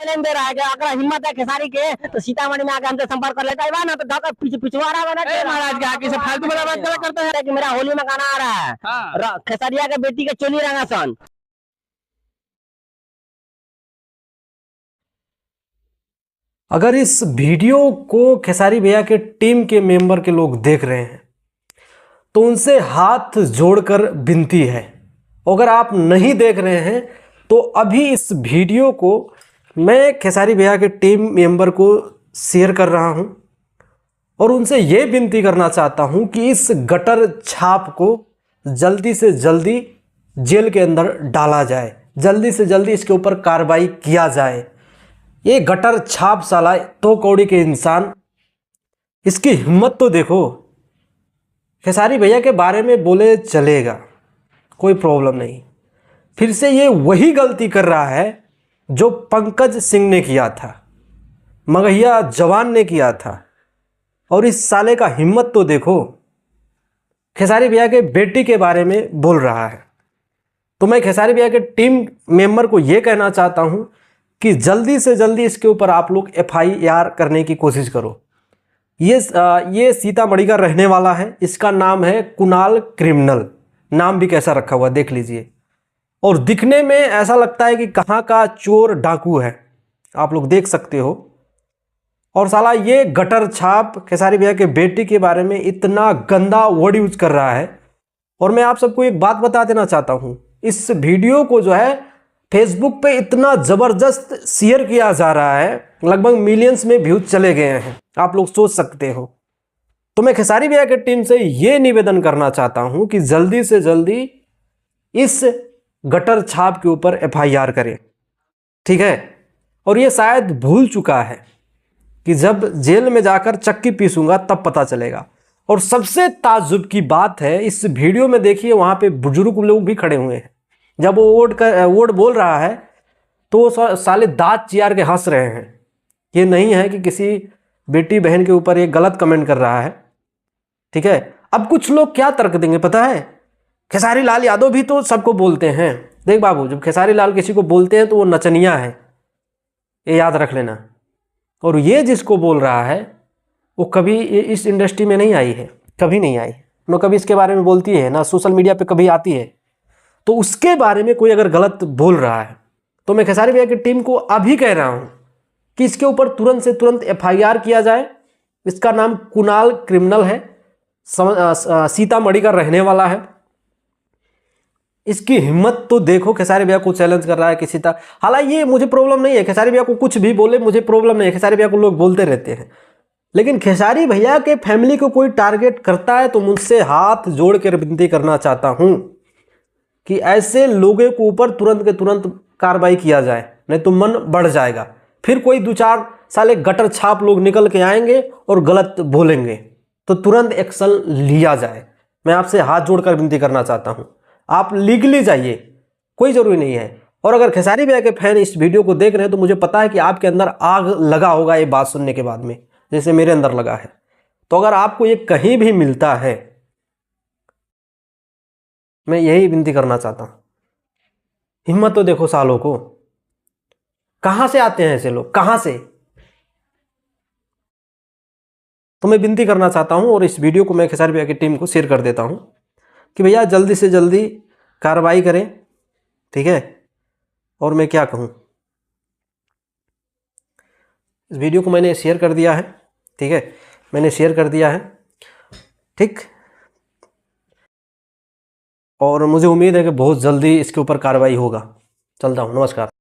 नहीं दे रहा है। अगर हिम्मत है खेसारी के तो सीतामढ़ी में आके हमसे संपर्क कर लेता है ना, तो पिछुआ रहा है महाराज के आगे से फालतू वाला बात गलत करते हैं कि मेरा होली में गाना आ रहा है खेसारिया के बेटी के चोली रंगा सन। अगर इस वीडियो को खेसारी भैया के टीम के मेंबर के लोग देख रहे हैं तो उनसे हाथ जोड़कर विनती है। अगर आप नहीं देख रहे हैं तो अभी इस वीडियो को मैं खेसारी भैया के टीम मेंबर को शेयर कर रहा हूं और उनसे ये विनती करना चाहता हूं कि इस गटर छाप को जल्दी से जल्दी जेल के अंदर डाला जाए, जल्दी से जल्दी इसके ऊपर कार्रवाई किया जाए। ये गटर छाप साला तो कौड़ी के इंसान, इसकी हिम्मत तो देखो। खेसारी भैया के बारे में बोले चलेगा, कोई प्रॉब्लम नहीं। फिर से ये वही गलती कर रहा है जो पंकज सिंह ने किया था, मगहिया जवान ने किया था। और इस साले का हिम्मत तो देखो, खेसारी भैया के बेटी के बारे में बोल रहा है। तो मैं खेसारी भैया के टीम मेंबर को ये कहना चाहता हूं कि जल्दी से जल्दी इसके ऊपर आप लोग FIR करने की कोशिश करो। ये सीतामढ़ी का रहने वाला है, इसका नाम है कुणाल क्रिमिनल। नाम भी कैसा रखा हुआ देख लीजिए, और दिखने में ऐसा लगता है कि कहाँ का चोर डाकू है, आप लोग देख सकते हो। और साला ये गटर छाप खेसारी भैया के बेटी के बारे में इतना गंदा वर्ड यूज कर रहा है। और मैं आप सबको एक बात बता देना चाहता हूँ, इस वीडियो को जो है फेसबुक पे इतना ज़बरदस्त शेयर किया जा रहा है, लगभग मिलियंस में व्यूज चले गए हैं, आप लोग सोच सकते हो। तो मैं खेसारी भैया की टीम से ये निवेदन करना चाहता हूं कि जल्दी से जल्दी इस गटर छाप के ऊपर FIR करें, ठीक है। और ये शायद भूल चुका है कि जब जेल में जाकर चक्की पीसूंगा तब पता चलेगा। और सबसे ताज्जुब की बात है, इस वीडियो में देखिए वहां पे बुजुर्ग लोग भी खड़े हुए हैं। जब वो वोट बोल रहा है तो वो साले दांत चियार के हंस रहे हैं। ये नहीं है कि किसी बेटी बहन के ऊपर ये गलत कमेंट कर रहा है, ठीक है। अब कुछ लोग क्या तर्क देंगे पता है, खेसारी लाल यादव भी तो सबको बोलते हैं। देख बाबू, जब खेसारी लाल किसी को बोलते हैं तो वो नचनिया है, ये याद रख लेना। और ये जिसको बोल रहा है वो कभी इस इंडस्ट्री में नहीं आई है, कभी नहीं आई ना, कभी इसके बारे में बोलती है ना, सोशल मीडिया पे कभी आती है। तो उसके बारे में कोई अगर गलत बोल रहा है तो मैं खेसारी भैया की टीम को अभी कह रहा हूं कि इसके ऊपर तुरंत से तुरंत FIR किया जाए। इसका नाम कुणाल क्रिमिनल है, सीतामढ़ी का रहने वाला है। इसकी हिम्मत तो देखो, खेसारी भैया को चैलेंज कर रहा है किसी तरह। हालांकि ये मुझे प्रॉब्लम नहीं है, खेसारी भैया को कुछ भी बोले मुझे प्रॉब्लम नहीं है, खेसारी भैया को लोग बोलते रहते हैं। लेकिन खेसारी भैया के फैमिली को कोई टारगेट करता है तो मुझसे हाथ जोड़ कर विनती करना चाहता हूं कि ऐसे लोगों के ऊपर तुरंत के तुरंत कार्रवाई किया जाए, नहीं तो मन बढ़ जाएगा। फिर कोई 2-4 साले गटर छाप लोग निकल के आएंगे और गलत बोलेंगे तो तुरंत एक्शन लिया जाए। मैं आपसे हाथ जोड़कर विनती करना चाहता हूं, आप लीगली जाइए, कोई जरूरी नहीं है। और अगर खेसारी भैया के फैन इस वीडियो को देख रहे हैं तो मुझे पता है कि आपके अंदर आग लगा होगा ये बात सुनने के बाद में, जैसे मेरे अंदर लगा है। तो अगर आपको ये कहीं भी मिलता है, मैं यही विनती करना चाहता हूं, हिम्मत तो देखो सालों को, कहां से आते हैं ऐसे लोग, कहां से। तो मैं विनती करना चाहता हूं और इस वीडियो को मैं खेसारी भैया की टीम को शेयर कर देता हूं कि भैया जल्दी से जल्दी कार्रवाई करें, ठीक है। और मैं क्या कहूं, इस वीडियो को मैंने शेयर कर दिया है, ठीक है, मैंने शेयर कर दिया है, ठीक। और मुझे उम्मीद है कि बहुत जल्दी इसके ऊपर कार्रवाई होगा। चलता हूं, नमस्कार।